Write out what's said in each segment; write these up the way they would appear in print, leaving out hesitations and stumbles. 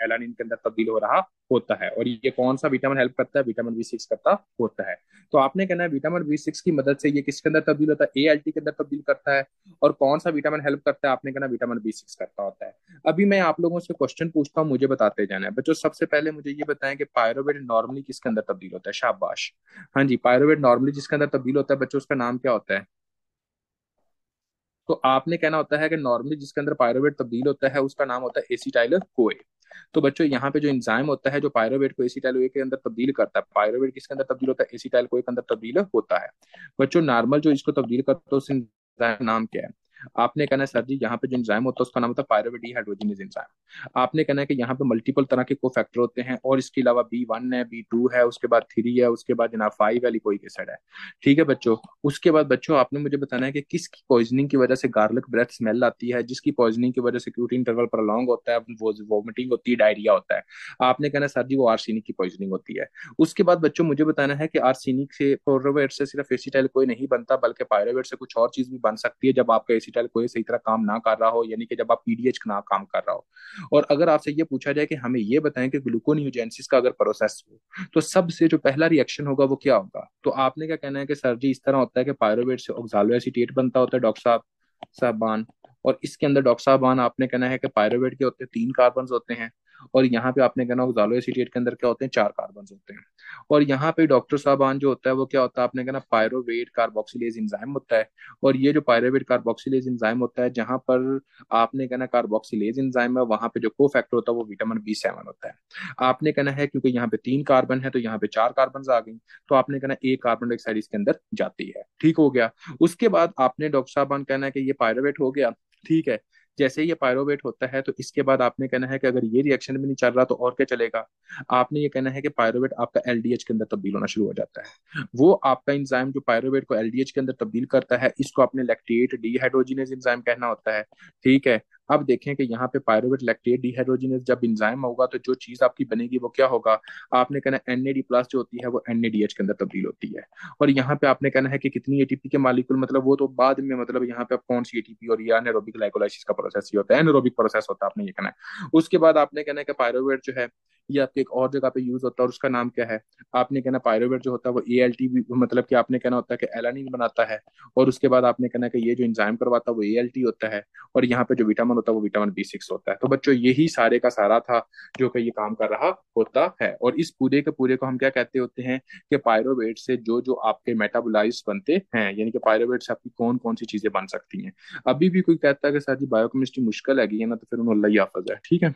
Alanine के अंदर तब्दील हो रहा होता है। और ये कौन सा विटामिन हेल्प करता है? विटामिन बी 6 करता होता है। तो आपने कहना है विटामिन बी 6 की मदद से ये किसके अंदर तब्दील होता है? एएलटी के अंदर तब्दील करता है। और कौन सा विटामिन हेल्प करता है? आपने कहना विटामिन बी 6 करता होता है। अभी मैं आप लोगों से क्वेश्चन पूछता हूँ, मुझे बताते जाना है बच्चों। सबसे पहले मुझे ये बताएं कि पायरोवेट नॉर्मली किसके अंदर तब्दील होता है? शाबाश। हाँ जी, पायरोवेट नॉर्मली जिसके अंदर तब्दील होता है बच्चों, उसका नाम क्या होता है? तो आपने कहना होता है कि नॉर्मली जिसके अंदर पायरोवेट तब्दील होता है उसका नाम होता है एसिटाइल कोए। तो बच्चों यहाँ पे जो इंजाइम होता है जो पायरोवेट को एसिटाइल कोए के अंदर तब्दील करता है, पायरोवेट किसके अंदर तब्दील होता है? एसिटाइल कोए के अंदर तब्दील होता है। बच्चों नॉर्मल जो इसको तब्दील करता है उस एंजाइम का नाम क्या है? आपने कहना है सर जी यहाँ पे जो एंजाइम होता है उसका नाम होता है पायरोवेट डिहाइड्रोजिनेज एंजाइम। आपने कहना है कि यहाँ पे मल्टीपल तरह के कोफैक्टर होते हैं, और इसके अलावा B1 है, B2 है, उसके बाद 3 है, उसके बाद जनाब 5 है, लिपोइक एसिड है। ठीक है बच्चों। उसके बाद बच्चों आपने मुझे बताना है कि किसकी पॉइजनिंग की वजह से गार्लिक ब्रेथ स्मेल आती है, जिसकी पॉइजनिंग की वजह से क्यूटी इंटरवल प्रोलॉन्ग होता है, वो वोमिटिंग होती है, डायरिया होता है। आपने कहना है सर जी वो आर्सेनिक की पॉइजनिंग होती है। उसके बाद बच्चों मुझे बताना है कि आर्सेनिक से पायरोवेट से सिर्फ एसिटाइल कोई नहीं बनता, बल्कि पायरोवेट से कुछ और चीज भी बन सकती है जब आपका एसिटाइल कोई सही तरह काम ना कर रहा हो, यानी कि जब आप पीडीएच ना काम कर रहा हो। और अगर आपसे ये पूछा जाए कि हमें ये बताएं कि ग्लूकोनियोजेनेसिस का अगर प्रोसेस हो तो सबसे जो पहला रिएक्शन होगा वो क्या होगा? तो आपने क्या कहना है कि सर जी इस तरह होता है कि पायरोवेट से ऑक्सालो एसीटेट बनता होता है डॉक्टर साहब साहबान। और इसके अंदर डॉक्टर साहबान आपने कहना है कि पायरोवेट के होते हैं 3 कार्बन होते हैं, और यहाँ पे आपने कहना ऑक्सालो एसीटेट के अंदर क्या होते हैं? 4 कार्बन होते हैं। और यहाँ पे डॉक्टर साहबान जो होता है वो क्या होता है? आपने कहना पायरोवेट कार्बोक्सिलेज एंजाइम होता है। और ये जो पायरोवेट कार्बोक्सिलेज एंजाइम होता है, जहां पर आपने कहना कार्बोक्सिलेज एंजाइम है, वहां पे जो को फैक्टर होता है वो विटामिन बी 7 होता है। आपने कहना है क्योंकि यहाँ पे 3 कार्बन है तो यहाँ पे 4 कार्बन आ गई, तो आपने कहना एक कार्बन डाइऑक्साइड इसके अंदर जाती है। ठीक हो गया। उसके बाद आपने डॉक्टर साहबान कहना है कि ये पायरोवेट हो गया। ठीक है। जैसे ही ये पायरोवेट होता है तो इसके बाद आपने कहना है कि अगर ये रिएक्शन भी नहीं चल रहा तो और क्या चलेगा? आपने ये कहना है कि पायरोवेट आपका एलडीएच के अंदर तब्दील होना शुरू हो जाता है। वो आपका इंजाइम जो पायरोवेट को एलडीएच के अंदर तब्दील करता है, इसको आपने लैक्टेट डिहाइड्रोजिनेज इंजाइम कहना होता है। ठीक है। अब देखें कि यहाँ पे पायरोवेट लैक्टेट डिहाइड्रोजिनेज जब इंजाइम होगा तो जो चीज आपकी बनेगी वो क्या होगा? आपने कहना एनएडी प्लस जो होती है वो एनएडीएच के अंदर तब्दील होती है। और यहाँ पे आपने कहना है कि कितनी एटीपी के मालिक्यूल, मतलब वो तो बाद में, मतलब यहाँ पे आप कौन सी एटीपी, और ये एनारोबिक ग्लाइकोलाइसिस का प्रोसेस ही होता है, एनारोबिक प्रोसेस होता है, आपने ये कहना है। उसके बाद आपने कहना है कि पायरोवेट जो है ये आपके एक और जगह पे यूज होता है, और उसका नाम क्या है? आपने कहना पायरोवेट जो होता है वो एएलटी, मतलब कि आपने कहना होता है कि एलानिन बनाता है। और उसके बाद आपने कहना है कि ये जो एंजाइम करवाता है वो एएलटी होता है। और यहाँ पे जो विटामिन होता है वो विटामिन बी 6 होता है। तो बच्चों यही सारे का सारा था जो कि ये काम कर रहा होता है। और इस पूरे के पूरे को हम क्या कहते होते हैं? कि पायरोवेट से जो जो आपके मेटाबोलाइट्स बनते हैं, यानी कि पायरोवेट से आपकी कौन कौन सी चीजें बन सकती हैं। अभी भी कोई कहता है कि सर जी बायोकेमिस्ट्री मुश्किल है ना, तो फिर उन्होंने अल्लाह ही हाफिज है। ठीक है।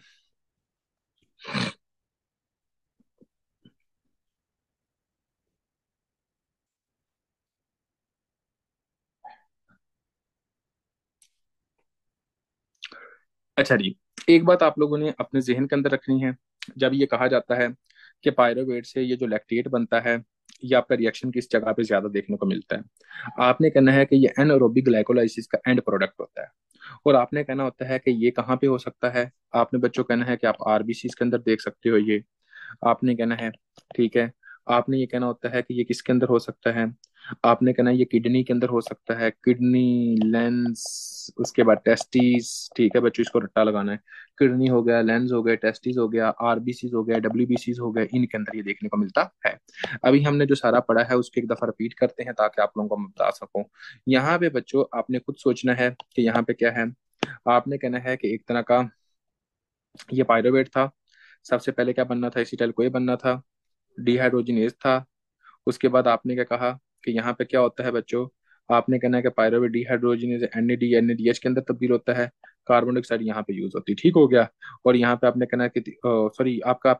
अच्छा जी, एक बात आप लोगों ने अपने जहन के अंदर रखनी है। जब ये कहा जाता है कि पायरोवेट से ये जो लैक्टेट बनता है, ये आपका रिएक्शन किस जगह पे ज्यादा देखने को मिलता है? आपने कहना है कि ये एनारोबिक ग्लाइकोलाइसिस का एंड प्रोडक्ट होता है। और आपने कहना होता है कि ये कहाँ पे हो सकता है? आपने बच्चों कहना है कि आप आरबीसी के अंदर देख सकते हो ये। आपने कहना है, ठीक है, आपने ये कहना होता है कि ये किसके अंदर हो सकता है? आपने कहना है ये किडनी के अंदर हो सकता है, किडनी, लेंस, उसके बाद टेस्टिस। ठीक है बच्चों, इसको रट्टा लगाना है। किडनी हो गया, लेंस हो गया, टेस्टिस हो गया, आरबीसी हो गया, डब्ल्यूबीसी हो गया, इनके अंदर ये देखने को मिलता है। अभी हमने जो सारा पढ़ा है उसको एक दफा रिपीट करते हैं ताकि आप लोगों को मैं बता सकूं। यहाँ पे बच्चों आपने खुद सोचना है कि यहाँ पे क्या है। आपने कहना है कि एक तरह का ये पायरोवेट था। सबसे पहले क्या बनना था? एसिटाइल कोई बनना था, डिहाइड्रोजिनेज था। उसके बाद आपने क्या कहा कि यहाँ पे क्या होता है बच्चों? आपने कहना है कि पायरोवेट डिहाइड्रोजिनेज एनएडी एनएडीएच के अंदर तब्दील होता है। कार्बन डाइऑक्साइड यहाँ पे यूज होती है। ठीक हो गया। और यहाँ पे आपने कहना है कि सॉरी आपका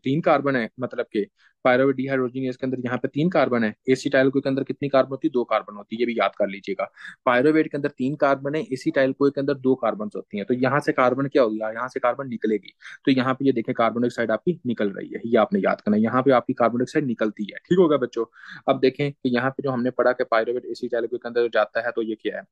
3 कार्बन है, मतलब कि पायरोवेट डिहाइड्रोजिनेज के अंदर यहाँ पे 3 कार्बन है। एसिटाइल के अंदर कितनी कार्बन होती है? 2 कार्बन होती है, ये भी याद कर लीजिएगा। पायरोवेट के अंदर 3 कार्बन है, एसिटाइल के अंदर 2 कार्बन होती है। तो यहाँ से कार्बन क्या होगा? यहाँ से कार्बन निकलेगी। तो यहाँ पे ये देखें कार्बन डाइऑक्साइड आपकी निकल रही है, ये आपने याद करना है। यहाँ पे आपकी कार्बन डाइऑक्साइड निकलती है। ठीक होगा बच्चों। अब देखें कि यहाँ पे जो हमने पढ़ा कि पायरोवेट एसिटाइल के अंदर जाता है तो ये क्या है?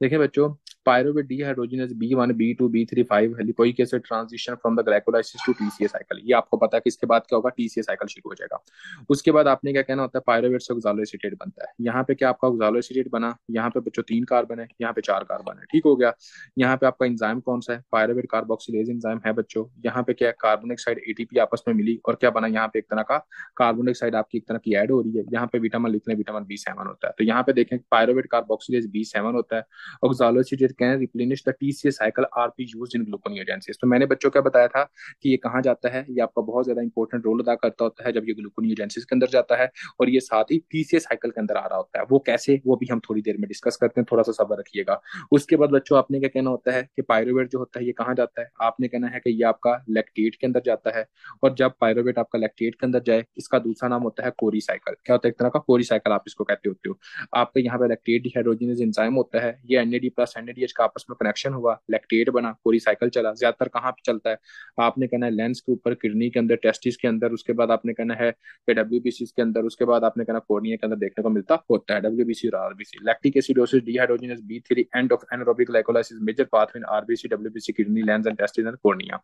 देखें बच्चों, पायरोवेट डिहाइड्रोजिनेज C1B2B3 5 हेलिकोइक acid transition from the glycolysis to TCA cycle, ये आपको पता है कि इसके बाद क्या होगा, टीसीए साइकिल शुरू हो जाएगा। उसके बाद आपने क्या कहना होता है, पायरुवेट से ऑक्सालोएसीटेट बनता है। यहाँ पे क्या आपका ऑक्सालोएसीटेट बना, यहाँ पे बच्चों 3 कार्बन है, यहाँ पे 4 कार्बन है, ठीक हो गया। यहाँ पे आपका इंजाइम कौन सा है, पायरुवेट कार्बोक्सिलेज इंजाइम है बच्चों। यहाँ पे क्या है, कार्बन डाइऑक्साइड एटीपी आपस में मिली और क्या बना, यहाँ पे एक तरह का कार्बन डाइऑक्साइड आपकी एक तरह की ऐड हो रही है। यहाँ पे विटामिन लिख लें, विटामिन B7 होता है। तो यहाँ पे देखें पायरुवेट कार्बोक्सिलेज B7 होता है। Oxaloacetate can replenish the TCA cycle are be used in gluconeogenesis. तो मैंने बच्चों क्या बताया था कि ये कहाँ जाता है, ये आपका बहुत ज्यादा इंपॉर्टेंट रोल अदा करता होता है जब ये ग्लूकोनियोजेंसिस के अंदर जाता है, और ये साथ ही टीसीए साइकिल के अंदर आ रहा होता है। वो कैसे, वो भी हम थोड़ी देर में डिस्कस करते हैं, थोड़ा सा सब्र रखिएगा। उसके बाद बच्चों आपने क्या कहना होता है कि पायरुवेट जो होता है ये कहाँ जाता है, आपने कहना है कि ये आपका लैक्टेट के अंदर जाता है। और जब पायरुवेट आपका लैक्टेट के अंदर जाए, इसका दूसरा नाम होता है कोरी साइकिल। क्या होता है, एक तरह का कोरी साइकिल आप इसको कहते होते हो। आपके यहाँ पे लैक्टेट डिहाइड्रोजिनेज एंजाइम होता है, ये एनएडी प्लस एनएडीएच का आपस में कनेक्शन हुआ, लैक्टेट बना, कोरी साइकिल चला। ज्यादातर कहाँ पे चलता है, आपने कहना है लेंस के ऊपर, किडनी के अंदर, टेस्टिस के अंदर। उसके बाद आपने कहना है कि डब्ल्यूबीसी के अंदर। उसके बाद आपने कहना कोर्निया के अंदर देखने को मिलता होता है डब्ल्यूबीसी और RBC. Lactic acidosis, dehydrogenase B3, end of anaerobic glycolysis, major pathway in RBC, WBC, kidney, lens and testis and cornea.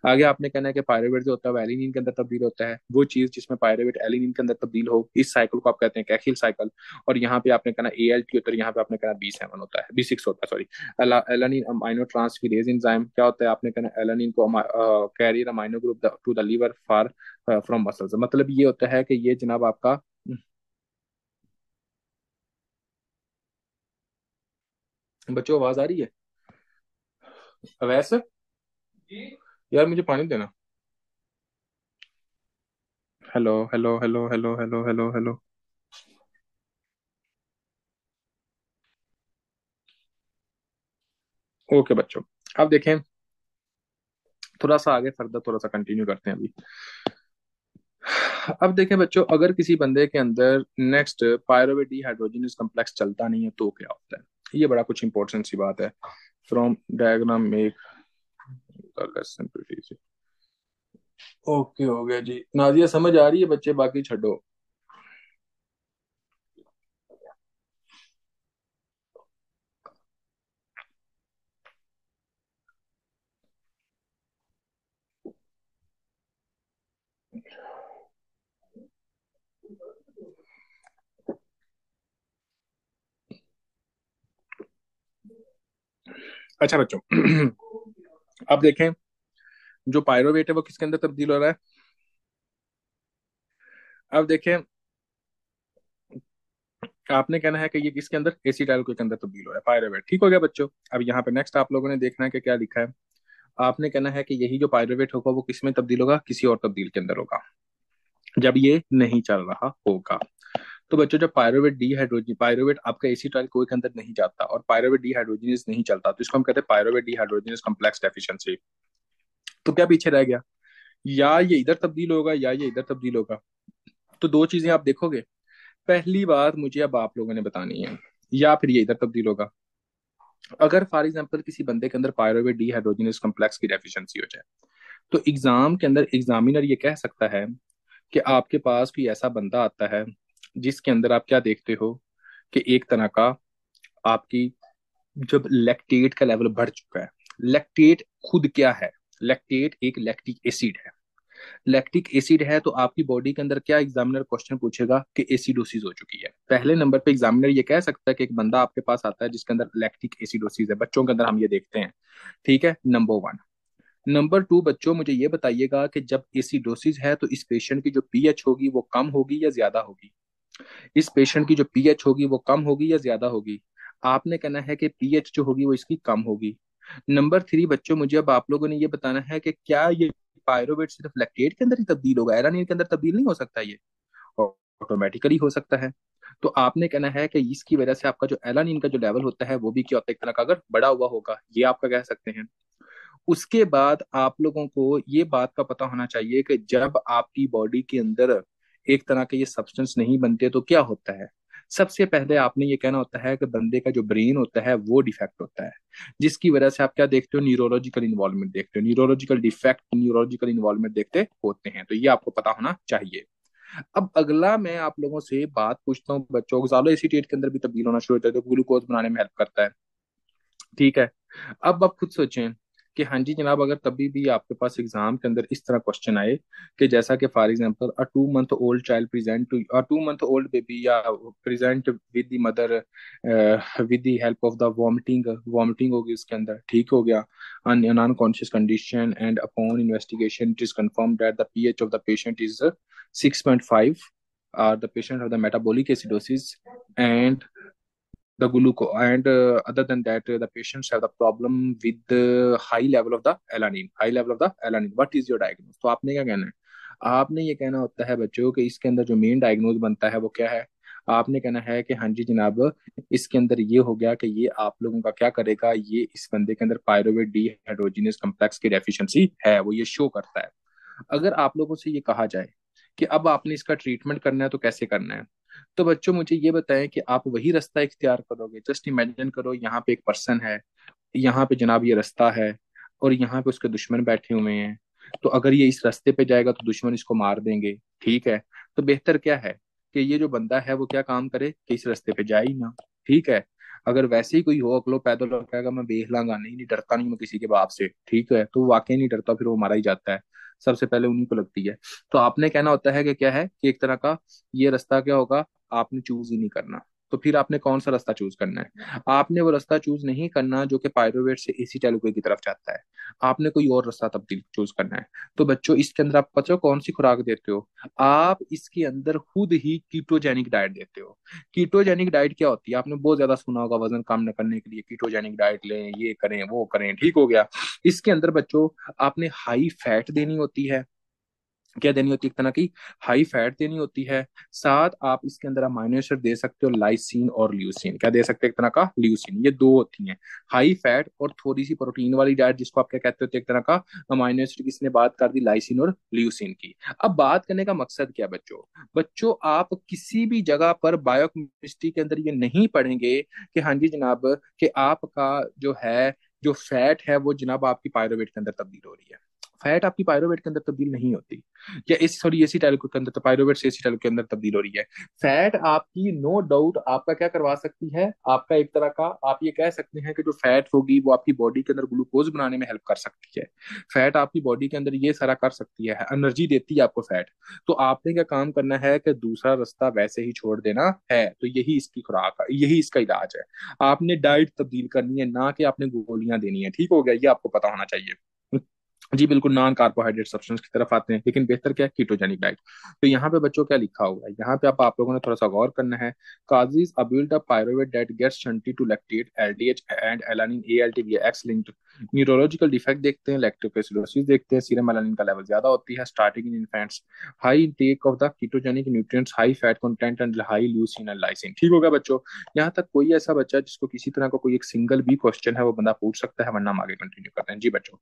आगे आपने कहना है कि पायरुवेट जो होता है वो एलिनिन के अंदर तब्दील होता है। वो चीज जिसमें पायरुवेट एलिनिन के अंदर तब्दील हो, इस साइकिल को आप कहते हैं कैखिल साइकिल। और यहाँ पे आपने कहना ALT होता है, यहाँ पे आपने कहना B7 होता है, B6 होता है, sorry. Alanine amino transferase enzyme क्या होता है, आपने कहना एलानिन को carrier amino group to the liver for from muscles. मतलब ये होता है कि ये जनाब आपका, बच्चों आवाज आ रही है वैसे, यार मुझे पानी देना। Hello hello hello hello hello hello hello. Okay बच्चों, अब देखें, थोड़ा सा आगे फर्दर थोड़ा सा कंटिन्यू करते हैं अभी। अब देखें बच्चों, अगर किसी बंदे के अंदर नेक्स्ट पायरुवेट डिहाइड्रोजिनेस कॉम्प्लेक्स चलता नहीं है तो क्या होता है, ये बड़ा कुछ इंपॉर्टेंट सी बात है। From diagram make less simplicity. Okay हो गया जी, नाजिया समझ आ रही है बच्चे, बाकी छोड़ो। अच्छा बच्चों, अब देखें, जो पायरोवेट है वो किसके अंदर तब्दील हो रहा है। अब देखें, आपने कहना है कि ये किसके अंदर, एसिटाइल के अंदर तब्दील हो रहा है, पायरोवेट, ठीक हो गया बच्चों। अब यहाँ पे नेक्स्ट आप लोगों ने देखना है कि क्या लिखा है। आपने कहना है कि यही जो पायरोवेट होगा वो किस में तब्दील होगा, किसी और तब्दील के अंदर होगा, जब ये नहीं चल रहा होगा। तो बच्चों, जब पायरोवेट डिहाइड्रोजन, पायरोवेट आपका एसिटाइल कोई के अंदर नहीं जाता और पायरोवेट डिहाइड्रोजिनेस नहीं चलता, तो इसको हम कहते हैं पायरोवेट डिहाइड्रोजिनेस कॉम्प्लेक्स डेफिशिएंसी। तो क्या पीछे रह गया, या ये इधर तब्दील होगा या ये इधर तब्दील होगा। तो दो चीजें आप देखोगे, पहली बात मुझे अब आप लोगों ने बतानी है, या फिर ये इधर तब्दील होगा। अगर फॉर एग्जांपल किसी बंदे के अंदर पायरोवेट डिहाइड्रोजिनेस कॉम्प्लेक्स की डेफिशिएंसी हो जाए, तो एग्जाम के अंदर एग्जामिनर ये कह सकता है कि आपके पास कोई ऐसा बंदा आता है जिसके अंदर आप क्या देखते हो कि एक तरह का आपकी, जब लैक्टेट का लेवल बढ़ चुका है। लैक्टेट खुद क्या है, लैक्टेट एक लैक्टिक एसिड है। लैक्टिक एसिड है तो आपकी बॉडी के अंदर क्या, एग्जामिनर क्वेश्चन पूछेगा कि एसिडोसिस हो चुकी है। पहले नंबर पे एग्जामिनर ये कह सकता है कि एक बंदा आपके पास आता है जिसके अंदर लैक्टिक एसिडोसिस है, बच्चों के अंदर हम ये देखते हैं, ठीक है, नंबर 1। नंबर 2 बच्चों, मुझे ये बताइएगा कि जब एसिडोसिस है तो इस पेशेंट की जो पीएच होगी वो कम होगी या ज्यादा होगी। इस पेशेंट की जो पीएच होगी वो कम होगी या ज्यादा होगी। आपने कहना है कि पीएच जो होगी वो इसकी कम होगी। नंबर 3 बच्चों, मुझे अब आप लोगों ने ये बताना है कि क्या ये पायरोवेट सिर्फ लैक्टेट के अंदर ही तब्दील होगा, एलानिन के अंदर तब्दील नहीं हो सकता, ये ऑटोमेटिकली हो सकता है। तो आपने कहना है कि इसकी वजह से आपका जो एलानिन का जो लेवल होता है वो भी क्या होता है, एक तरह का अगर बढ़ा हुआ होगा, ये आपका कह सकते हैं। उसके बाद आप लोगों को ये बात का पता होना चाहिए कि जब आपकी बॉडी के अंदर एक तरह के ये सब्सटेंस नहीं बनते तो क्या होता है। सबसे पहले आपने ये कहना होता है कि बंदे का जो ब्रेन होता है वो डिफेक्ट होता है, जिसकी वजह से आप क्या देखते हो, न्यूरोलॉजिकल इन्वॉल्वमेंट देखते हो, न्यूरोलॉजिकल डिफेक्ट, न्यूरोलॉजिकल इन्वॉल्वमेंट देखते होते हैं। तो ये आपको पता होना चाहिए। अब अगला मैं आप लोगों से बात पूछता हूँ बच्चों, ऑक्सालो एसीटेट के अंदर भी तब्दील होना शुरू होता है, तो ग्लूकोज बनाने में हेल्प करता है, ठीक है। अब आप खुद सोचें कि हाँ जी जनाब, अगर कभी भी आपके पास एग्जाम के अंदर इस तरह क्वेश्चन आए कि जैसा कि for example a 2 month old child present to a 2 month old baby, या present with the mother with the help of the vomiting, vomiting होगी उसके अंदर, ठीक हो गया, unconscious condition, and upon investigation it is confirm that the pH of the patient is 6.5, the patient have the metabolic acidosis and the glucose, and other than that the patients have the problem with the high level of the alanine, high level of the alanine. What is your diagnosis? तो आपने क्या कहना है? आपने ये कहना होता है बच्चों कि इसके अंदर जो मेन डायग्नोज बनता है वो क्या है? आपने कहना है कि हाँ जी जनाब, इसके अंदर ये हो गया कि ये आप लोगों का क्या करेगा, ये इस बंदे के अंदर पायरोवेट डी हाइड्रोजिनस कम्प्लेक्स की डेफिशिएंसी है, वो ये शो करता है। अगर आप लोगों से ये कहा जाए कि अब आपने इसका ट्रीटमेंट करना है तो कैसे करना है, तो बच्चों मुझे ये बताएं कि आप वही रास्ता इख्तियार करोगे। जस्ट इमेजिन करो यहाँ पे एक पर्सन है, यहाँ पे जनाब ये रास्ता है, और यहाँ पे उसके दुश्मन बैठे हुए हैं। तो अगर ये इस रास्ते पे जाएगा तो दुश्मन इसको मार देंगे, ठीक है। तो बेहतर क्या है कि ये जो बंदा है वो क्या काम करे कि इस रास्ते पे जाए ही ना, ठीक है। अगर वैसे ही कोई हो अगलो पैदल और कहेगा मैं देख लांगा, नहीं नहीं डरता नहीं मैं किसी के बाप से, ठीक है, तो वो वाकई नहीं डरता, फिर वो मारा ही जाता है। सबसे पहले उन्हीं को लगती है। तो आपने कहना होता है कि क्या है कि एक तरह का ये रास्ता क्या होगा, आपने चूज ही नहीं करना। तो फिर आपने कौन सा रास्ता चूज करना है? आपने वो रास्ता चूज नहीं करना जो कि पायरोवेट से एसीटाइलिकोइन की तरफ जाता है। आपने कोई और रास्ता तब्दील चूज करना है। तो बच्चों इसके अंदर आप पता हो कौन सी खुराक देते हो? आप इसके अंदर खुद ही कीटोजेनिक डाइट देते हो। कीटोजेनिक डाइट क्या होती है? आपने बहुत ज्यादा सुना होगा, वजन कम न करने के लिए कीटोजेनिक डाइट लें, ये करें वो करें, ठीक हो गया। इसके अंदर बच्चों आपने हाई फैट देनी होती है। क्या देनी होती है? एक तरह की हाई फैट देनी होती है। साथ आप इसके अंदर अमाइनो एसिड दे सकते हो, लाइसिन और ल्यूसिन। क्या दे सकते हैं? एक तरह का ल्यूसिन। ये दो होती हैं, हाई फैट और थोड़ी सी प्रोटीन वाली डाइट, जिसको आप क्या कहते होते हैं? एक तरह का अमाइनो एसिड। किसने बात कर दी? लाइसिन और ल्यूसिन की। अब बात करने का मकसद क्या है बच्चों? बच्चों आप किसी भी जगह पर बायोकेमिस्ट्री के अंदर ये नहीं पढ़ेंगे कि हाँ जी जनाब कि आपका जो है जो फैट है वो जनाब आपकी पायरोवेट के अंदर तब्दील हो रही है। फैट आपकी पायरोवेट के अंदर तब्दील नहीं होती, या इस सॉरी एसीटाइलिक के अंदर, तो पायरोवेट से एसीटाइलिक के अंदर तब्दील हो रही है। फैट आपकी नो डाउट आपका क्या करवा सकती है? आपका एक तरह का आप ये कह सकते हैं कि जो फैट होगी वो आपकी बॉडी के अंदर ग्लूकोज बनाने में हेल्प कर सकती है। फैट आपकी बॉडी के अंदर ये सारा कर सकती है, एनर्जी देती है आपको फैट। तो आपने क्या काम करना है कि दूसरा रास्ता वैसे ही छोड़ देना है। तो यही इसकी खुराक है, यही इसका इलाज है। आपने डाइट तब्दील करनी है, ना कि आपने गोलियां देनी है, ठीक हो गया? ये आपको पता होना चाहिए। जी बिल्कुल, नॉन कार्बोहाइड्रेट सब्सटेंस की तरफ आते हैं, लेकिन बेहतर क्या है? Ketogenic diet. तो यहाँ पे बच्चों क्या लिखा हुआ है, यहाँ पे आप लोगों ने थोड़ा सा गौर करना है। Causes a build up pyruvate that gets shunted to lactate LDH and alanine ALT via X linked. Neurological defect देखते हैं, लैक्टोपेसिडोसिस देखते हैं, सीरम एलानिन का लेवल ज्यादा होती है starting in infants. High intake of the ketogenic nutrients, high fat content and high leucine and lysine. ठीक होगा बच्चों? यहाँ तक कोई ऐसा बच्चा जिसको किसी तरह का कोई एक सिंगल भी क्वेश्चन है वो बंदा पूछ सकता है, वरना हम आगे कंटिन्यू करते हैं। जी बच्चों,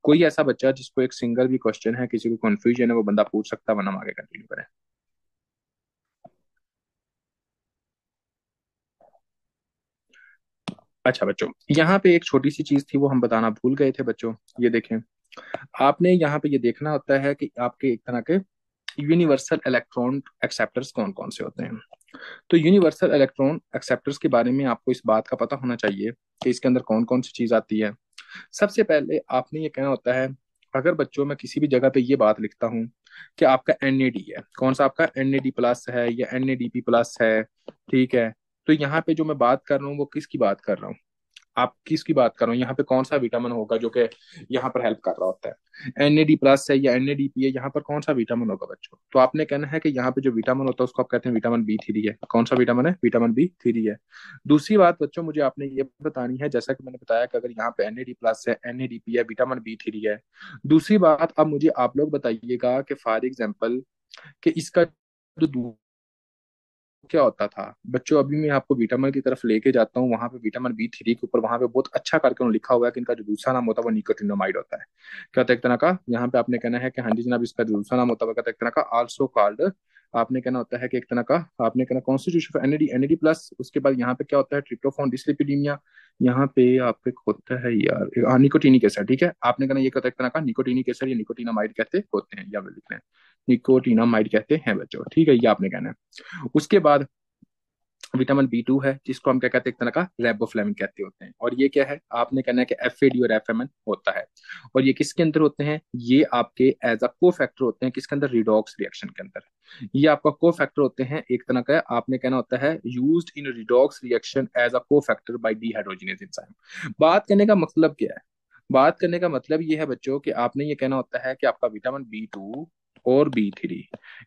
कोई ऐसा बच्चा जिसको एक सिंगल भी क्वेश्चन है, किसी को कंफ्यूजन है, वो बंदा पूछ सकता है, वरना हम आगे कंटिन्यू करें। अच्छा बच्चों, यहाँ पे एक छोटी सी चीज थी वो हम बताना भूल गए थे बच्चों। ये देखें, आपने यहाँ पे ये देखना होता है कि आपके एक तरह के यूनिवर्सल इलेक्ट्रॉन एक्सेप्टर्स कौन कौन से होते हैं। तो यूनिवर्सल इलेक्ट्रॉन एक्सेप्टर्स के बारे में आपको इस बात का पता होना चाहिए कि इसके अंदर कौन कौन सी चीज आती है। सबसे पहले आपने ये कहना होता है, अगर बच्चों मैं किसी भी जगह पे ये बात लिखता हूँ कि आपका एनएडी है, कौन सा आपका एनएडी प्लस है या एनएडीपी प्लस है, ठीक है। तो यहाँ पे जो मैं बात कर रहा हूँ वो किसकी बात कर रहा हूँ? आप किसकी बात कर रहे हो? यहाँ पे कौन सा विटामिन होगा जो कि यहाँ पर हेल्प कर रहा होता है? एनएडी प्लस है या एनएडीपी है, यहाँ पर कौन सा विटामिन होगा बच्चों? तो आपने कहना है कि यहाँ पे जो विटामिन होता है उसको आप कहते हैं विटामिन बी 3 है। कौन सा विटामिन है? विटामिन बी 3 है। दूसरी बात बच्चों मुझे आपने ये बतानी है, जैसा कि मैंने बताया कि अगर यहाँ पे एनएडी प्लस है, एनएडीपी है, विटामिन बी 3 है। दूसरी बात अब मुझे आप लोग बताइएगा कि फॉर एग्जाम्पल कि इसका जो क्या होता था बच्चों, अभी मैं आपको विटामिन की तरफ लेके जाता हूँ, वहां पे विटामिन बी 3 के ऊपर वहां पे बहुत अच्छा करके उन्होंने लिखा हुआ है कि इनका जो दूसरा नाम होता है वो निकोटिनोमाइड होता है। क्या होता है? एक तरह का, यहाँ पे आपने कहना है कि हाँ जी जनाब इसका जो दूसरा नाम होता है वो कहता है एक तरह का आल्सो कॉल्ड। आपने कहना होता है कि एक तरह का, आपने कहना constitution of NAD, NAD plus. उसके बाद यहाँ पे क्या होता है? ट्रिप्टोफॉन डिसलिपिडीमिया। यहाँ पे आपके होता है यार निकोटीनिक एसिड, ठीक है। आपने कहना ये कहता है एक तरह का निकोटीनिक एसिड या निकोटिनामाइड कहते होते हैं, या लिखना है निकोटिनामाइड कहते हैं बच्चों, ठीक है, ये आपने कहना है। उसके बाद विटामिन B2 है जिसको हम क्या कहते हैं, एक तरह का रेबोफ्लेविन कहते होते हैं। और ये क्या है, आपने कहना है कि FAD और FMN होता है। और ये किसके अंदर होते हैं, ये आपके एज अ को फैक्टर होते हैं किसके अंदर, रिडॉक्स रिएक्शन के अंदर। ये आपका को फैक्टर होते हैं, एक तरह का आपने कहना होता है used in redox reaction as a cofactor bye dehydrogenase enzyme. बात करने का मतलब क्या है, बात करने का मतलब ये है बच्चों कि आपने ये कहना होता है कि आपका विटामिन B2 और B3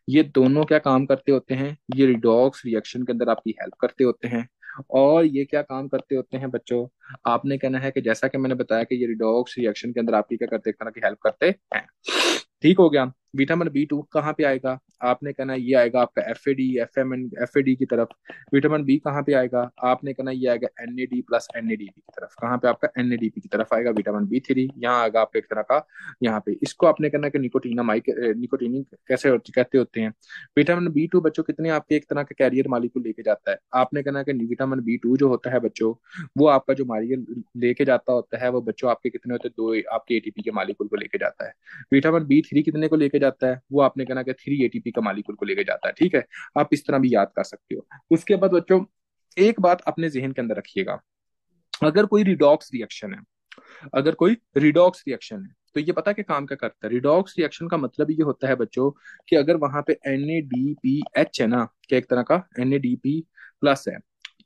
ये दोनों क्या काम करते होते हैं, ये रिडॉक्स रिएक्शन के अंदर आपकी हेल्प करते होते हैं। और ये क्या काम करते होते हैं बच्चों, आपने कहना है कि जैसा कि मैंने बताया कि ये रिडॉक्स रिएक्शन के अंदर आपकी क्या करते हैं, एक तरह की हेल्प करते हैं। ठीक हो गया। विटामिन B2 कहाँ पे आएगा, आपने कहना ये आएगा आपका FAD FMN FAD की तरफ। विटामिन B कहाँ पे आएगा, आपने कहना ये आएगा NAD प्लस NADP की तरफ। कहाँ पे आपका NADP की तरफ आएगा विटामिन B3, यहाँ आएगा आपका एक तरह का, यहाँ पे इसको आपने कहना है कि निकोटीनामाइड, निकोटीनिन कैसे कहते होते हैं। विटामिन B2 बच्चों कितने आपके एक तरह के कैरियर मालिक्यूल लेके जाता है, आपने कहना है कि विटामिन B2 जो होता है बच्चों, वो आपका जो मालिक्यूल लेके जाता होता है वो बच्चों आपके कितने होते हैं, दो आपके ATP के मालिक्यूल को लेके जाता है। विटामिन B3 कितने को लेके जाता है, वो आपने कहना कि 3 ATP का मालिक्यूल को लेके जाता है। ठीक है, आप इस तरह भी याद कर सकते हो। उसके बाद बच्चों एक बात अपने जहन के अंदर रखिएगा, अगर कोई रिडॉक्स रिएक्शन है, अगर कोई रिडॉक्स रिएक्शन है तो ये पता है कि काम क्या करता है। रिडॉक्स रिएक्शन का मतलब ये होता है बच्चों कि अगर वहां पे NADPH है ना, कि एक तरह का NADP+ है,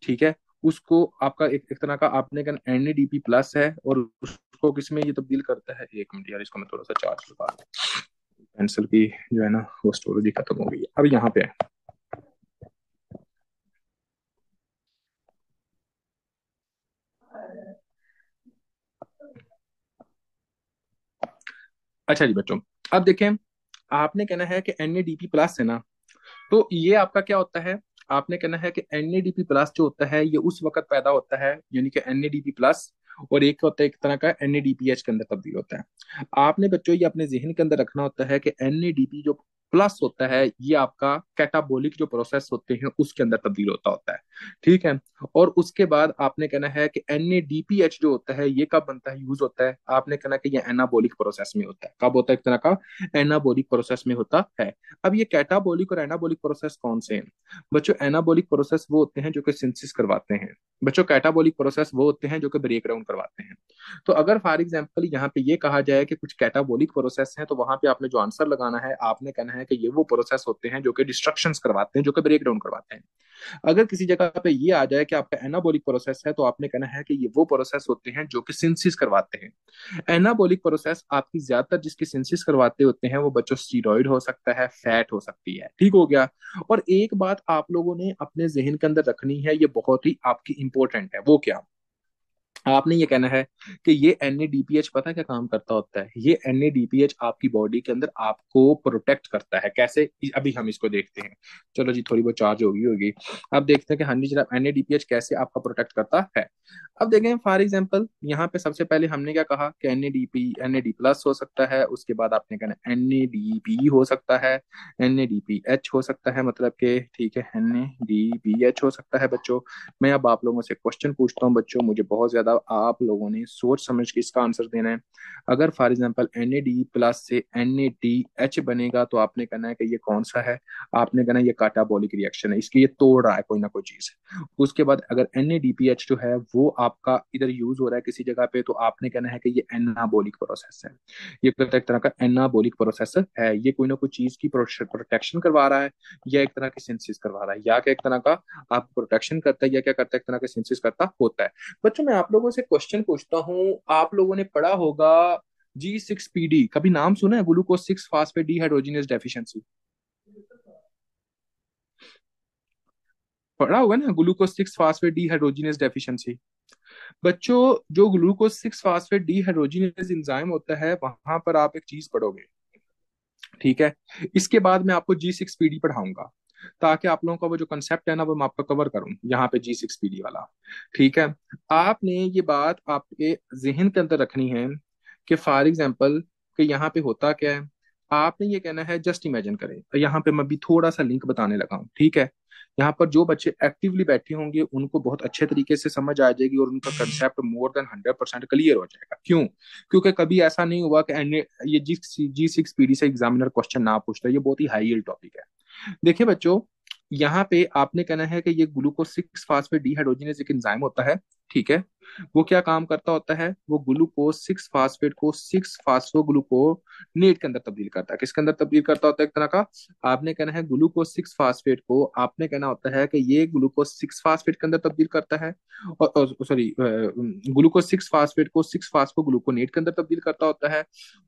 ठीक है, उसको आपका एक तरह का आपने कहा NADP+ है, और उसको किसमें ये तब्दील करता है, एक मिनट यार इसको मैं थोड़ा सा चार्ज लगा, पेंसिल की जो है ना वो स्टोरेज ही खत्म हो गई है। अब यहाँ पे है, अच्छा जी बच्चों, अब देखें, आपने कहना है कि NADP+ है ना, तो ये आपका क्या होता है, आपने कहना है कि NADP+ जो होता है ये उस वक्त पैदा होता है, यानी कि NADP+, और एक होता है एक तरह का NADPH के अंदर तब्दील होता है। आपने बच्चों ये अपने जहन के अंदर रखना होता है कि NADP जो प्लस होता है ये आपका कैटाबोलिक जो प्रोसेस होते हैं उसके अंदर तब्दील होता है। ठीक है, और उसके बाद आपने कहना है कि NADPH जो होता है ये कब बनता है, यूज होता है, आपने कहना कि ये एनाबोलिक प्रोसेस में होता है। कब होता है, एक तरह का एनाबोलिक प्रोसेस में होता है। अब ये कैटाबोलिक और एनाबोलिक प्रोसेस कौन से हैं बच्चों, एनाबोलिक प्रोसेस वो होते हैं जो कि सिंथेसिस करवाते हैं बच्चों, कैटाबोलिक प्रोसेस वो होते हैं जो कि ब्रेक डाउन करवाते हैं। तो अगर फॉर एग्जांपल यहाँ पे ये कहा जाए कि कुछ कैटाबोलिक प्रोसेस हैं, तो वहां पे आपने जो आंसर लगाना है आपने कहना है कि ये वो प्रोसेस होते हैं जो कि डिस्ट्रक्शंस करवाते हैं, जो कि ब्रेक डाउन करवाते हैं। अगर किसी जगह पे ये आ जाए कि आपका एनाबोलिक प्रोसेस है, तो आपने कहना है कि ये वो प्रोसेस होते हैं जो कि सिंथेसिस करवाते हैं। एनाबॉलिक प्रोसेस आपकी ज्यादातर जिसकी सिंथेसिस करवाते होते हैं वो बच्चों स्टीरॉइड हो सकता है, फैट हो सकती है। ठीक हो गया। और एक बात आप लोगों ने अपने जहन के अंदर रखनी है, ये बहुत ही आपकी इंपॉर्टेंट है, वो क्या, आपने ये कहना है कि ये NADPH पता है क्या काम करता होता है, ये NADPH आपकी बॉडी के अंदर आपको प्रोटेक्ट करता है। कैसे, अभी हम इसको देखते हैं। चलो जी थोड़ी बहुत चार्ज होगी होगी। अब देखते हैं कि हाँ जी जनाब NADPH कैसे आपका प्रोटेक्ट करता है। अब देखें फॉर एग्जांपल यहाँ पे सबसे पहले हमने क्या कहा कि NAD+ हो सकता है, उसके बाद आपने कहना NADP हो सकता है, NADPH हो सकता है, मतलब कि ठीक है NADPH हो सकता है बच्चों। मैं अब आप लोगों से क्वेश्चन पूछता हूँ बच्चों, मुझे बहुत ज्यादा आप लोगों ने सोच समझ के इसका आंसर देना है। अगर फॉर एग्जांपल NAD+ से NADH बनेगा तो आपने कहना है कि ये कौन सा है, आपने कहना है ये काटाबोलिक रिएक्शन है, इसकी ये तोड़ रहा है कोई ना कोई चीज। उसके बाद अगर NADPH जो है वो आपका इधर यूज हो रहा है किसी जगह पे, तो आपने कहना है कि ये एनाबोलिक प्रोसेस है। ये एक तरह का एनाबोलिक प्रोसेस है, ये कोई ना कोई चीज की प्रोटेक्शन करवा रहा है, या एक तरह की सिंथेसिस करवा रहा है, या क्या एक तरह का आप प्रोटेक्शन करता है, या क्या करता है, एक तरह का सिंथेसिस करता होता है। बच्चों मैं आप लोगों से क्वेश्चन पूछता हूँ, आप लोगों ने पढ़ा होगा G6PD, कभी नाम सुना है, ग्लूकोज 6 फास्फेट डिहाइड्रोजिनेज डेफिशिएंसी, पढ़ा होगा ना, ग्लूकोज 6 फास्फेट डिहाइड्रोजिनेज डेफिशिएंसी। बच्चों जो ग्लूकोज 6 फास्फेट डिहाइड्रोजिनेज एंजाइम होता है वहां पर आप एक चीज पढ़ोगे, ठीक है, इसके बाद मैं आपको G6PD पढ़ाऊंगा, ताकि आप लोगों का वो जो कंसेप्ट है ना वो मैं आपका कवर करूं यहाँ पे G6PD वाला। ठीक है, आपने ये बात आपके जहन के अंदर रखनी है कि फॉर एग्जाम्पल कि यहाँ पे होता क्या है। आपने ये कहना है, जस्ट इमेजिन करें, यहाँ पे मैं भी थोड़ा सा लिंक बताने लगा हूँ, ठीक है, यहाँ पर जो बच्चे एक्टिवली बैठे होंगे उनको बहुत अच्छे तरीके से समझ आ जाएगी और उनका कंसेप्ट मोर देन 100% क्लियर हो जाएगा। क्यों, क्योंकि कभी ऐसा नहीं हुआ कि ये G6PD से एग्जामिनर क्वेश्चन ना पूछता, ये बहुत ही हाई यील्ड टॉपिक है। देखिए बच्चों, यहाँ पे आपने कहना है कि ये ग्लूकोज सिक्स फास्फेट डिहाइड्रोजिनेज एक एंजाइम होता है, ठीक है। वो क्या काम करता होता है, वो ग्लूकोज सिक्स फास्फेट को सिक्स फास्फोग्लूकोनेट के अंदर तब्दील करता है। किसके अंदर तब्दील करता होता है, एक तरह का आपने कहना है ग्लूकोज सिक्स फास्फेट को आपने कहना होता है कि ये ग्लूकोज सिक्स फास्फेट के अंदर तब्दील करता है, और सॉरी ग्लूकोज सिक्स फास्फेट को सिक्स फास्फोग्लूकोनेट के अंदर तब्दील करता होता है।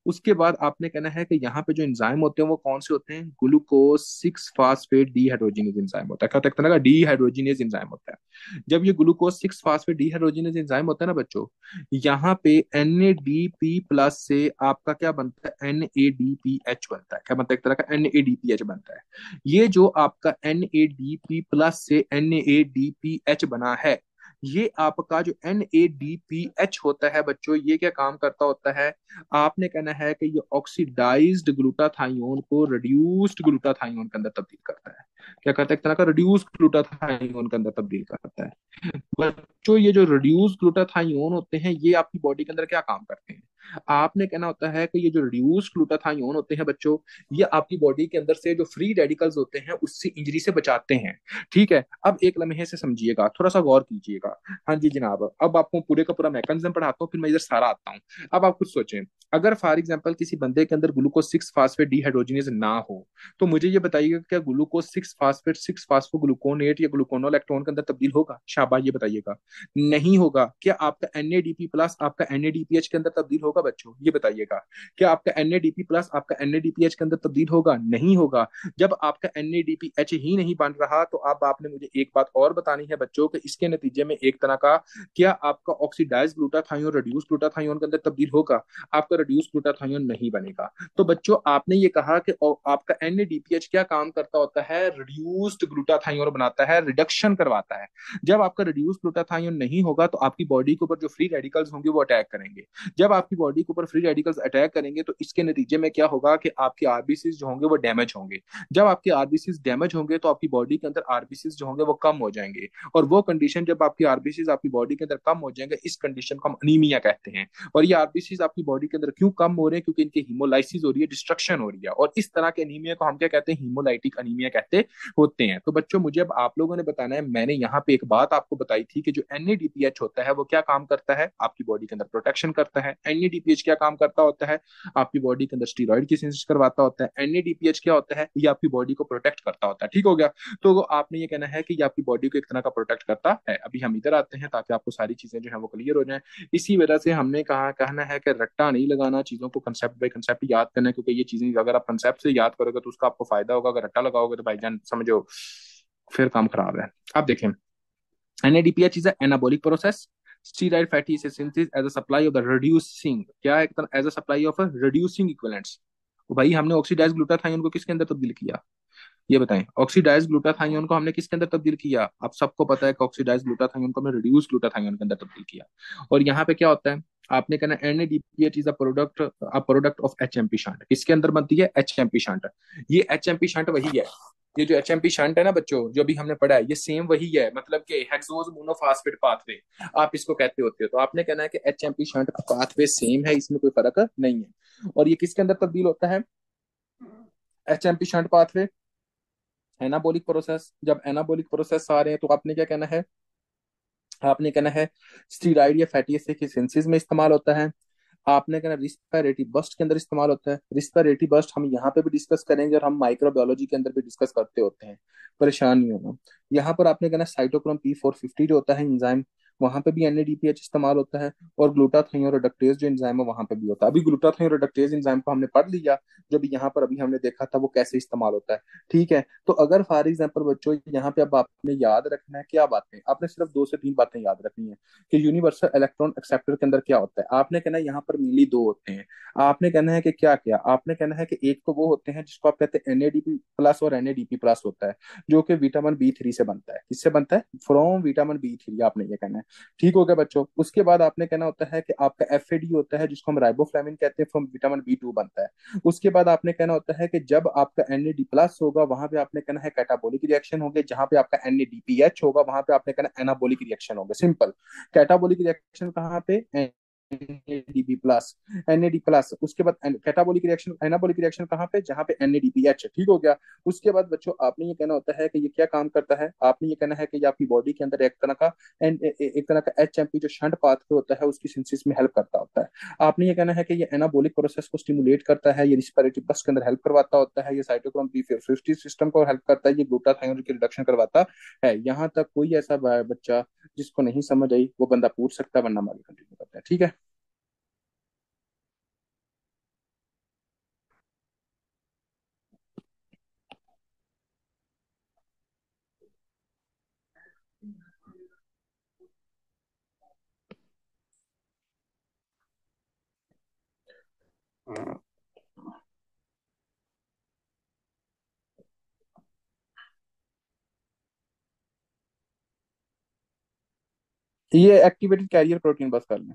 उसके बाद आपने कहना है कि यहाँ पे जो एंजाइम होते हैं वो कौन से होते हैं, glucose six phosphate dehydrogenase enzyme होता है। क्या होता है, एक तरह का डिहाइड्रोजिनेज एंजाइम होता है। जब ये glucose six phosphate dehydrogenase enzyme होता है ना बच्चों, यहाँ पे NADP प्लस से आपका क्या बनता है, NADPH बनता है। क्या बनता है, एक तरह का NADPH बनता है। ये जो आपका NADP प्लस से NADPH बना है, ये आपका जो NADPH होता है बच्चों, ये क्या काम करता होता है, आपने कहना है कि ये ऑक्सीडाइज्ड ग्लूटाथाइयोन को रिड्यूस्ड ग्लूटाथाइयोन के अंदर तब्दील करता है। क्या करता है, एक तरह का रिड्यूस्ड ग्लूटाथाइयोन के अंदर तब्दील करता है। बच्चों ये जो रिड्यूस ग्लूटाथायोन होते हैं, ये आपकी बॉडी के अंदर क्या काम करते हैं, आपने कहना होता है कि ये जो रिड्यूस ग्लूटाथायोन होते हैं बच्चों, ये आपकी बॉडी के अंदर से जो फ्री रेडिकल्स होते हैं उससे इंजरी से बचाते हैं। ठीक है, अब एक लम्हे से समझिएगा, थोड़ा सा गौर कीजिएगा। हाँ जी जनाब, अब आपको पूरे का पूरा मैकेनिज्म पढ़ाता हूँ, फिर मैं इधर सारा आता हूँ। अब आप कुछ सोचें, अगर फॉर एग्जाम्पल किसी बंदे के अंदर ग्लूकोज सिक्स फास्फेट डिहाइड्रोजिनेज ना हो, तो मुझे ये बताइएगा क्या ग्लूकोज सिक्स फास्फेट सिक्स फास्फोग्लूकोनेट या ग्लूकोनोलैक्टोन के अंदर तब्दील होगा, शाबाश ये बताइएगा। नहीं होगा। क्या आपका NADP प्लस आपका NADPH के अंदर तब्दील होगा बच्चों, ये बताइएगा। क्या आपका NADP प्लस आपका NADPH के अंदर तब्दील होगा, नहीं होगा। जब आपका NADPH ही नहीं बन रहा, तो अब आपने मुझे एक बात और बतानी है बच्चों कि इसके नतीजे में एक तरह का क्या आपका ऑक्सीडाइज ग्लूटाथायोन रिड्यूस ग्लूटाथायोन के अंदर तब्दील होगा, आपका रिड्यूस ग्लूटाथायोन नहीं बनेगा। तो बच्चों आपने ये कहा कि आपका NADPH क्या काम करता होता है, रिड्यूस्ड ग्लूटाथायोन बनाता है, रिडक्शन करवाता है। जब आपका रिड्यूस ग्लूटाथायोन नहीं होगा, तो आपकी बॉडी के ऊपर जो फ्री रेडिकल्स होंगे वो अटैक करेंगे। जब आपकी बॉडी के ऊपर फ्री रेडिकल्स अटैक करेंगे, तो इसके नतीजे में क्या होगा कि आपकी आरबीसीज जो होंगे वो डैमेज होंगे। जब आपकी आरबीसीज डैमेज होंगे, तो आपकी बॉडी के अंदर आरबीसीज जो होंगे वो कम हो जाएंगे। और वो कंडीशन, जब आपकी आरबीसीज आपकी बॉडी के अंदर कम हो जाएंगे, इस कंडीशन को हम अनीमिया कहते हैं। और ये आरबीसीज आपकी बॉडी के अंदर क्यों कम हो रहे हैं, क्योंकि इनकी हीमोलाइसिस हो रही है, डिस्ट्रक्शन हो रही है। और इस तरह के अनीमिया को हम क्या कहते हैं, हीमोलाइटिक अनीमिया कहते होते हैं। तो बच्चों मुझे अब आप लोगों ने बताना है, मैंने यहाँ पे एक बात आपको बताई थी कि जो NADPH होता है वो क्या काम करता है, आपकी बॉडी के अंदर प्रोटेक्शन करता है। NADPH क्या काम करता होता है, आपकी बॉडी के अंदर स्टीरॉइड की सिंथेसिस करवाता होता है। NADPH क्या होता है, ये आपकी बॉडी को प्रोटेक्ट करता होता है। ठीक हो गया। तो आपने ये कहना है कि ये आपकी बॉडी को एक तरह का प्रोटेक्ट करता है। अभी हम इधर आते हैं ताकि आपको सारी चीजें जो है वो क्लियर हो जाए। इसी वजह से हमने कहा कहना है कि रट्टा नहीं लगाना, चीजों को कंसेप्ट बाय कंसेप्ट याद करना है, क्योंकि ये चीजें अगर आप कंसेप्ट से याद करोगे तो उसका आपको फायदा होगा, अगर रट्टा लगाओगे तो भाईजान समझो फिर काम खराब है। अब देखें, NADPH is an anabolic process. Steroid fatty acid synthesis as a supply of the reducing, क्या है, as a supply of reducing equivalents। तो भाई हमने ऑक्सीडाइज ग्लूटाथायोन को किसके अंदर तब्दील किया, ये बताएं। ऑक्सीडाइज ग्लूटाथायोन को हमने किसके अंदर तब्दील किया, आप सबको पता है कि ऑक्सीडाइज ग्लूटाथायोन को हमने रिड्यूस ग्लूटाथायोन के अंदर तब्दील किया। और यहाँ पे क्या होता है, आपने कहना NADPH is a product of HMP shunt. किसके अंदर बनती है, HMP शंट। ये HMP शंट वही है, ये जो HMP शंट है ना बच्चों, जो भी हमने पढ़ा है, ये सेम वही है, मतलब कि हेक्सोज मोनोफास्फेट पाथवे आप इसको कहते होते हो। तो आपने कहना है कि HMP शंट का पाथवे सेम है, इसमें कोई फर्क नहीं है। और ये किसके अंदर तब्दील होता है, HMP shunt pathway, anabolic process. जब एनाबोलिक प्रोसेस आ रहे हैं, तो आपने क्या कहना है, आपने कहना है स्टीराइड या फैटी एसिड की सिंथेसिस में इस्तेमाल होता है। आपने कहना रिस्पिरेटरी बस्ट के अंदर इस्तेमाल होता है। रिस्पिरेटरी बस्ट हम यहाँ पे भी डिस्कस करेंगे और हम माइक्रोबायोलॉजी के अंदर भी डिस्कस करते होते हैं, परेशान नहीं होना। यहाँ पर आपने कहना साइटोक्रोम P450 जो होता है एंजाइम, वहां पे भी NADPH इस्तेमाल होता है। और ग्लूटाथियोन रिडक्टेज जो एंजाइम है वहां पे भी होता है। अभी ग्लूटाथियोन रिडक्टेज एंजाइम को हमने पढ़ लिया, जो भी यहाँ पर अभी हमने देखा था वो कैसे इस्तेमाल होता है। ठीक है, तो अगर फॉर एग्जाम्पल बच्चों यहाँ पे अब आपने याद रखना है क्या बातें, आपने सिर्फ 2 से 3 बातें याद रखनी है कि यूनिवर्सल इलेक्ट्रॉन एक्सेप्टर के अंदर क्या होता है। आपने कहना है यहाँ पर मेनली 2 होते हैं। आपने कहना है कि क्या क्या, आपने कहना है कि एक तो वो होते हैं जिसको आप कहते हैं NADP प्लस और NADP प्लस होता है, जो कि विटामिन B3 से बनता है। किससे बनता है, फ्रॉम विटामिन B3, आपने ये कहना है। ठीक हो गया बच्चों। उसके बाद आपने कहना होता है कि आपका FAD होता है जिसको हम राइबोफ्लाविन कहते हैं, फ्रॉम विटामिन B2 बनता है। उसके बाद आपने कहना होता है कि जब आपका NAD प्लस होगा, वहां पे आपने कहना है कैटाबोलिक रिएक्शन होंगे, जहां पे आपका NADPH होगा वहां पे आपने कहना एनाबोलिक रिएक्शन होगा। सिंपल। कैटाबोलिक रिएक्शन कहाँ पे, NADP+, NAD+, उसके बाद कैटाबोलिक रिएक्शन, एनाबोलिक रिएक्शन कहाँ पे, जहाँ पे NADPH, ठीक हो गया। उसके बाद बच्चों आपने ये कहना होता है कि ये क्या काम करता है, आपने ये कहना है कि ये आपकी बॉडी के अंदर एक तरह का एक तरह का HMP जो शंट पाथवे होता है उसकी सिंथेसिस में हेल्प करता होता है। आपने ये कहना है कि ये एनाबोलिक प्रोसेस को स्टिमुलेट करता है, ये रिस्पिरेटरी बस के अंदर हेल्प करवाता होता है, ये साइटोक्रोम P50 सिस्टम को हेल्प करता है, ये ग्लूटाथायोन की रिडक्शन करवाता है। यहाँ तक कोई ऐसा बच्चा जिसको नहीं समझ आई वो बंदा पूछ सकता है, वरना हम आगे कंटिन्यू करते हैं, ठीक है। ये एक्टिवेटेड कैरियर प्रोटीन बस कर लें।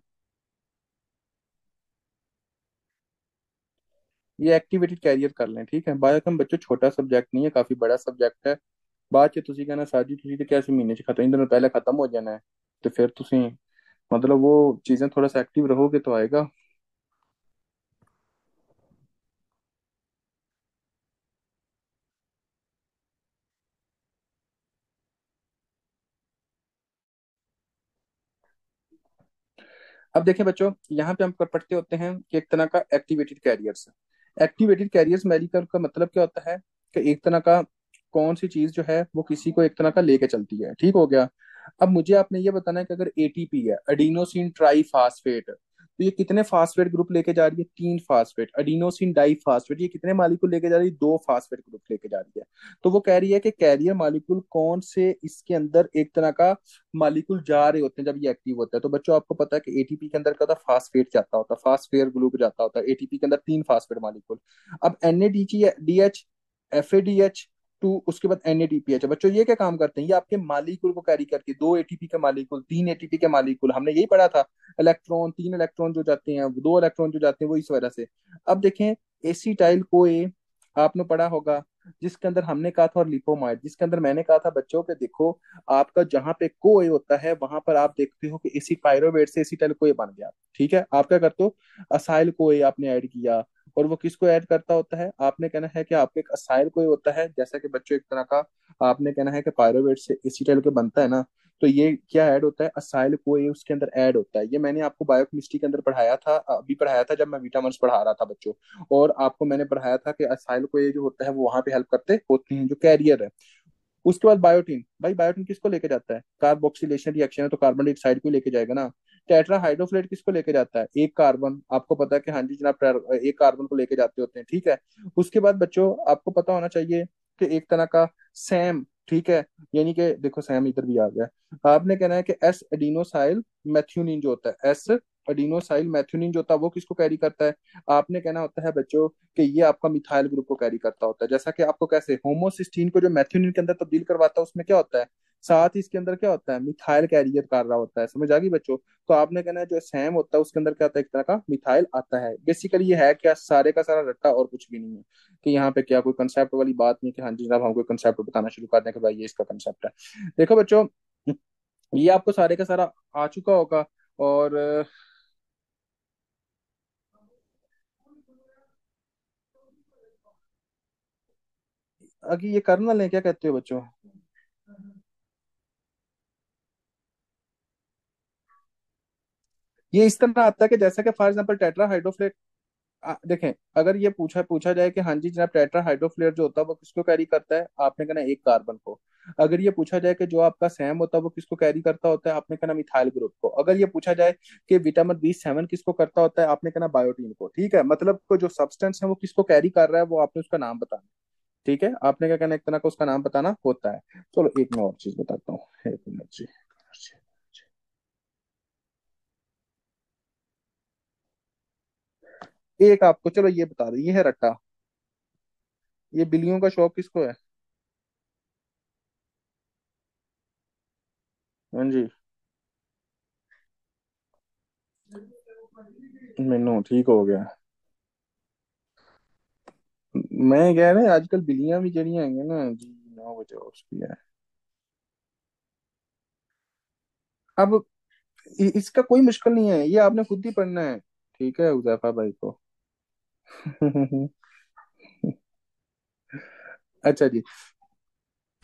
ये एक्टिवेटेड कैरियर कर लें, ठीक है। बायोकेम बच्चों छोटा सब्जेक्ट नहीं है, काफी बड़ा सब्जेक्ट है। बात ये तुसी कहना साजी तुसी तो कैसे महीने च खत्म, इन दिनों पहले खत्म हो जाना है। तो फिर तुसी मतलब वो चीजें थोड़ा सा एक्टिव रहोगे तो आएगा। अब देखें बच्चों, यहाँ पे हम पढ़ते होते हैं कि एक तरह का activated carriers. Activated carriers medical का मतलब क्या होता है कि एक तरह का कौन सी चीज जो है वो किसी को एक तरह का लेके चलती है, ठीक हो गया। अब मुझे आपने ये बताना है कि अगर ATP है, एडिनोसिन ट्राईफास्फेट, तो ये कितने फास्फेट ग्रुप लेके जा रही है, 3 फास्फेट। एडिनोसिन डाईफास्फेट ये कितने मालिक्यूल लेके जा रही है, 2 फास्फेट ग्रुप लेके जा रही है। तो वो कह रही है कि कैरियर मालिक्यूल कौन से इसके अंदर एक तरह का मालिक्यूल जा रहे होते हैं जब ये एक्टिव होता है। तो बच्चों आपको पता है कि ATP के अंदर क्या होता है, फास्फेट जाता होता है, फास्फेट ग्रुप जाता होता है ATP के अंदर, 3 फास्फेट मालिक्यूल। अब NADH, FADH2, उसके बाद NADPH। बच्चों ये क्या काम करते हैं, ये आपके मालिक्यूल को कैरी करके, 2 ATP के मालिक्यूल, 3 ATP के मालिक्यूल, हमने यही पढ़ा था। इलेक्ट्रॉन, 3 इलेक्ट्रॉन जो जाते हैं, 2 इलेक्ट्रॉन जो जाते हैं, वो इस वजह से। अब देखें, एसिटाइल को ए आपने पढ़ा होगा, जिसके अंदर हमने कहा था, और लिपोमाइड जिसके अंदर मैंने कहा था बच्चों पे देखो, आपका जहां पे को ए होता है वहां पर आप देखते हो कि इसी पायरोवेट से एसिटाइल को ए बन गया, ठीक है। आप क्या करते हो, असाइल को ए आपने ऐड किया, और वो किसको ऐड करता होता है, आपने कहना है कि आपके एक असाइल को ए होता है, जैसा कि बच्चों एक तरह का आपने कहना है कि पायरोवेट से एसिटाइल को बनता है ना। तो ये क्या ऐड होता है, असाइल को ए उसके अंदर ऐड होता है। ये मैंने आपको बायोकेमिस्ट्री के अंदर पढ़ाया था, अभी पढ़ाया था जब मैं विटामिन्स पढ़ा रहा था बच्चों। और आपको मैंने पढ़ाया था कि असाइल को ए जो होता है वो वहां पे हेल्प करते होते हैं जो कैरियर है। उसके बाद बायोटीन, भाई बायोटीन किसको लेके जाता है, कार्बोक्सिलेशन रिएक्शन है तो कार्बन डाइऑक्साइड को लेके जाएगा ना। टेट्रा हाइड्रोफोलेट किसको लेके जाता है, एक कार्बन, आपको पता है कि हाँ जी जनाब, एक कार्बन को लेके जाते होते हैं, ठीक है। उसके बाद बच्चों आपको पता होना चाहिए कि एक तरह का सैम, ठीक है, यानी कि देखो सैम इधर भी आ गया। आपने कहना है कि एस एडिनोसाइल मैथ्यूनिन जो होता है, एस एडिनोसाइल मैथ्यूनिन जो होता है वो किसको कैरी करता है, आपने कहना होता है बच्चों कि ये आपका मिथाइल ग्रुप को कैरी करता होता है। जैसा कि आपको कैसे होमोसिस्टीन को जो मैथ्यूनिन के अंदर तब्दील करवाता है उसमें क्या होता है, साथ ही इसके अंदर क्या होता है, मिथाइल कैरियर कर रहा होता है, समझ आ गई बच्चों। तो आपने कहना है जो सैम होता है उसके अंदर क्या आता है, एक तरह का मिथाइल आता है। बेसिकली ये है क्या, सारे का सारा रट्टा और कुछ भी नहीं है। कि यहाँ पे क्या कोई कंसेप्ट वाली बात नहीं कि हाँ जी जनाब हम कोई कंसेप्ट बताना शुरू कर दें कि भाई ये इसका कंसेप्ट है। देखो बच्चों, ये आपको सारे का सारा आ चुका होगा। और अगर ये कर्नल है, क्या कहते हो बच्चों। ये इस तरह आता है कि जैसा कि फॉर एग्जांपल टेट्रा हाइड्रोफोलेट, देखें, अगर ये पूछा पूछा जाए कि हाँ जी जनाब टेट्रा हाइड्रोफोलेट जो होता है वो किसको कैरी करता है, आपने कहना एक कार्बन को। अगर ये पूछा जाए कि जो आपका सैम होता है वो किसको कैरी करता होता है, आपने कहना मिथाइल ग्रुप को। अगर ये पूछा जाए कि विटामिन B7 किसको करता होता है, आपने कहना बायोटीन को, ठीक है। मतलब को जो सब्सटेंस है वो किसको कैरी कर रहा है वो आपने उसका नाम बताना, ठीक है। आपने क्या कहना, एक तरह का उसका नाम बताना होता है। चलो एक मैं और चीज बताता हूँ, एक मिनट जी। एक आपको चलो ये बता दो, ये है रट्टा, ये बिल्लियों का शौक किसको है। हाँ जी, मैनू ठीक हो गया। मैं कह रहा आजकल बिल्लियां भी जड़ियां हैं ना जी, 9 बजे और भी है। अब इसका कोई मुश्किल नहीं है, ये आपने खुद ही पढ़ना है। ठीक है हुजैफा भाई को। अच्छा जी।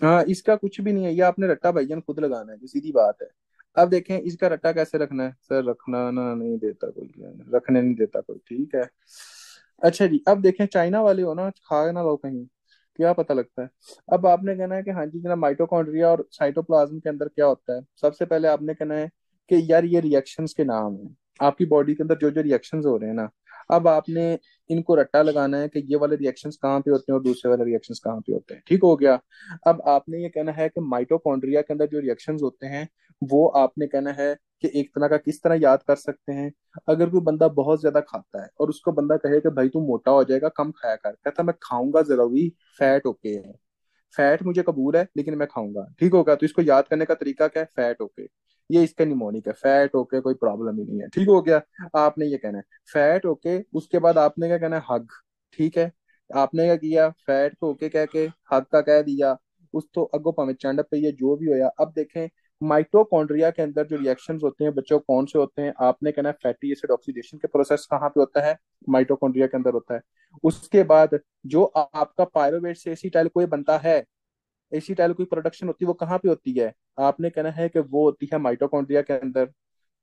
हाँ, इसका कुछ भी नहीं है, ये आपने रट्टा भाईजान खुद लगाना है, जो सीधी बात है। अब देखें इसका रट्टा कैसे रखना है। सर रखना ना नहीं देता कोई, रखने नहीं देता कोई, ठीक है। अच्छा जी, अब देखें चाइना वाले हो ना, खा ना लो कहीं, क्या पता लगता है। अब आपने कहना है कि हाँ जी जनाब, माइटोकॉन्ड्रिया और साइटोप्लाज्म के अंदर क्या होता है। सबसे पहले आपने कहना है कि यार ये रिएक्शंस के नाम है, आपकी बॉडी के अंदर जो जो रिएक्शंस हो रहे हैं ना, अब आपने इनको रट्टा लगाना है कि ये वाले रिएक्शंस कहाँ पे होते हैं और दूसरे वाले रिएक्शंस कहाँ पे होते हैं, ठीक हो गया। अब आपने ये कहना है कि माइटोकॉन्ड्रिया के अंदर जो रिएक्शंस होते हैं, वो आपने कहना है कि एक तरह का किस तरह याद कर सकते हैं। अगर कोई बंदा बहुत ज्यादा खाता है और उसको बंदा कहे कि भाई तू मोटा हो जाएगा, कम खाया कर, कहता मैं खाऊंगा जरूरी, फैट ओके है, फैट मुझे कबूल है लेकिन मैं खाऊंगा, ठीक होगा। तो इसको याद करने का तरीका क्या है, फैट ओके। ये इसका निमोनिक है, फैट ओके, कोई प्रॉब्लम ही नहीं है, ठीक हो गया। आपने ये कहना है फैट ओके, उसके बाद आपने क्या कहना है, हग। ठीक है, आपने क्या किया, फैट को ओके कह के हग का कह दिया, उस तो अगो भावे चंड पे ये जो भी होया। अब देखें माइटोकॉन्ड्रिया के अंदर जो रिएक्शंस होते हैं बच्चों, कौन से होते हैं, आपने कहना है फैटी एसिड ऑक्सीडेशन के प्रोसेस कहाँ पे होता है, माइटोकॉन्ड्रिया के अंदर होता है। उसके बाद जो आपका पायरुवेट से एसिटाइल कोई बनता है, एसिटाइल की प्रोडक्शन होती है, वो कहाँ पे होती है, आपने कहना है कि वो होती है माइटोकॉन्ड्रिया के अंदर।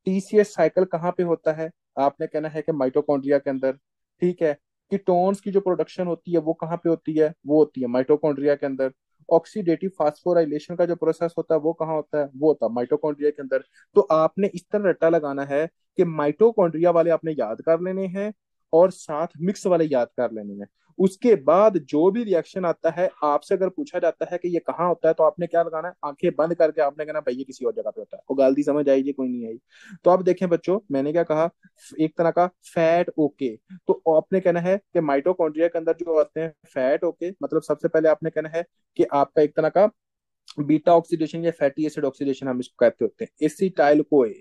टीसीएस साइकिल कहाँ पे होता है, आपने कहना है कि माइटोकॉन्ड्रिया के अंदर। ठीक है, कीटोन्स की जो प्रोडक्शन होती है वो कहाँ पे होती है, वो होती है माइटोकॉन्ड्रिया के अंदर। ऑक्सीडेटिव फास्फोराइलेशन का जो प्रोसेस होता है वो कहाँ होता है, वो होता है माइटोकॉन्ड्रिया के अंदर। तो आपने इस तरह रट्टा लगाना है कि माइटोकॉन्ड्रिया वाले आपने याद कर लेने हैं और साथ मिक्स वाले याद कर लेने हैं। उसके बाद जो भी रिएक्शन आता है, आपसे अगर पूछा जाता है कि ये कहाँ होता है, तो आपने क्या लगाना है, आंखें बंद करके आपने कहना भाई ये किसी और जगह पे होता है। वो गलती समझ आई, ये कोई नहीं आई। तो अब देखें बच्चों, मैंने क्या कहा, एक तरह का फैट ओके। तो आपने कहना है कि माइटोकॉन्ड्रिया के अंदर जो होते हैं फैट ओके, मतलब सबसे पहले आपने कहना है कि आपका एक तरह का बीटा ऑक्सीडेशन या फैटी एसिड ऑक्सीडेशन हम इसको कहते होते हैं, एसिटाइल कोए,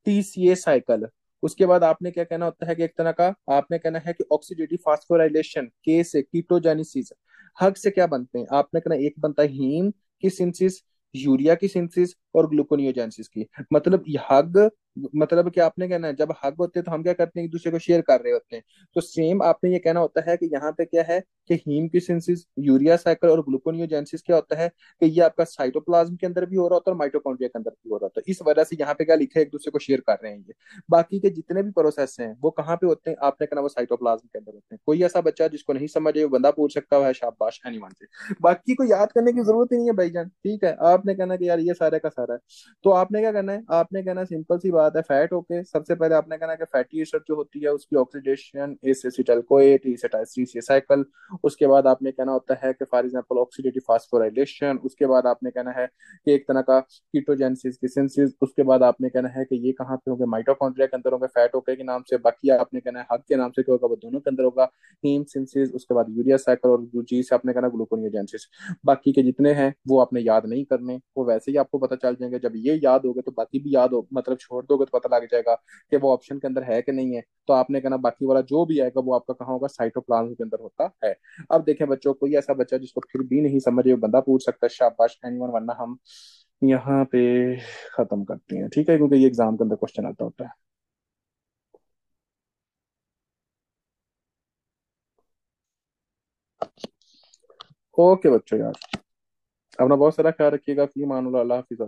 टीसीए साइकिल। उसके बाद आपने क्या कहना होता है कि एक तरह का आपने कहना है कि ऑक्सीडेटिव फास्फोराइलेशन, के से कीटोजेनेसिस। हग से क्या बनते हैं, आपने कहना एक बनता है हीम की सिंथेसिस, यूरिया की सिंथेसिस और ग्लूकोनियोजेनेसिस की। मतलब ये हग, मतलब कि आपने कहना है जब हग होते हैं तो हम क्या करते हैं, एक दूसरे को शेयर कर रहे होते हैं। तो सेम आपने ये कहना होता है कि यहाँ पे क्या है कि हीम की सिंथेसिस, यूरिया साइकिल और ग्लूकोनियोजेनेसिस क्या होता है कि ये आपका साइटोप्लाज्म के अंदर भी हो रहा होता है और माइटोकॉन्ड्रिया के अंदर भी हो रहा होता है। इस वजह से यहाँ पे क्या लिखा है, एक दूसरे को शेयर कर रहे हैं ये। बाकी के जितने भी प्रोसेस हैं वो कहाँ पे होते हैं, आपने कहना वो साइटोप्लाज्म के अंदर होते हैं। कोई ऐसा बच्चा जिसको नहीं समझे वो बंदा पूछ सकता है, शाबाश एनीवन से। बाकी को याद करने की जरूरत ही नहीं है भाईजान, ठीक है। आपने कहना कि यार ये सारे का सारा है। तो आपने क्या करना है, आपने कहना सिंपल सी बात है, फैट ओके। सबसे पहले आपने कहना कि फैटी एसिड जो होती है उसकी oxidation S acetyl CoA, T acetyl cycle. उसके बाद आपने कहना होता है कि फॉर एग्जांपल ऑक्सीडेटिव फास्फोराइलेशन। उसके बाद आपने कहना है कि एक तरह का कीटोजेनेसिस की सिंथेसिस। उसके बाद आपने कहना है कि ये कहाँ पे होंगे, माइटोकॉन्ड्रिया के अंदर होंगे फैट ओके के नाम से। बाकी आपने कहना है हग के नाम से क्या होगा, वो दोनों के अंदर होगा, हीम सिंथेसिस। उसके बाद यूरिया साइकिल और जी से आपने कहना ग्लूकोनियोजेनेसिस। बाकी के जितने हैं वो आपने याद नहीं करने, वो वैसे ही आपको पता चल जाएंगे। जब ये याद होगे तो बाकी भी याद हो, मतलब छोड़ दोगे तो पता लग जाएगा कि वो ऑप्शन के अंदर है कि नहीं है। तो आपने कहना बाकी वाला जो भी आएगा वो आपका कहाँ होगा, साइटोप्लाज्म के अंदर होता है। अब देखें बच्चों, कोई ऐसा बच्चा जिसको फिर भी नहीं समझे वो बंदा पूछ सकता है, शाबाश एनीवन, वरना हम यहाँ पे खत्म करते हैं, ठीक है, क्योंकि ये एग्जाम के अंदर क्वेश्चन आता होता है। ओके बच्चों यार, अपना बहुत सारा ख्याल रखिएगा, फी मान अल्लाह हाफिज।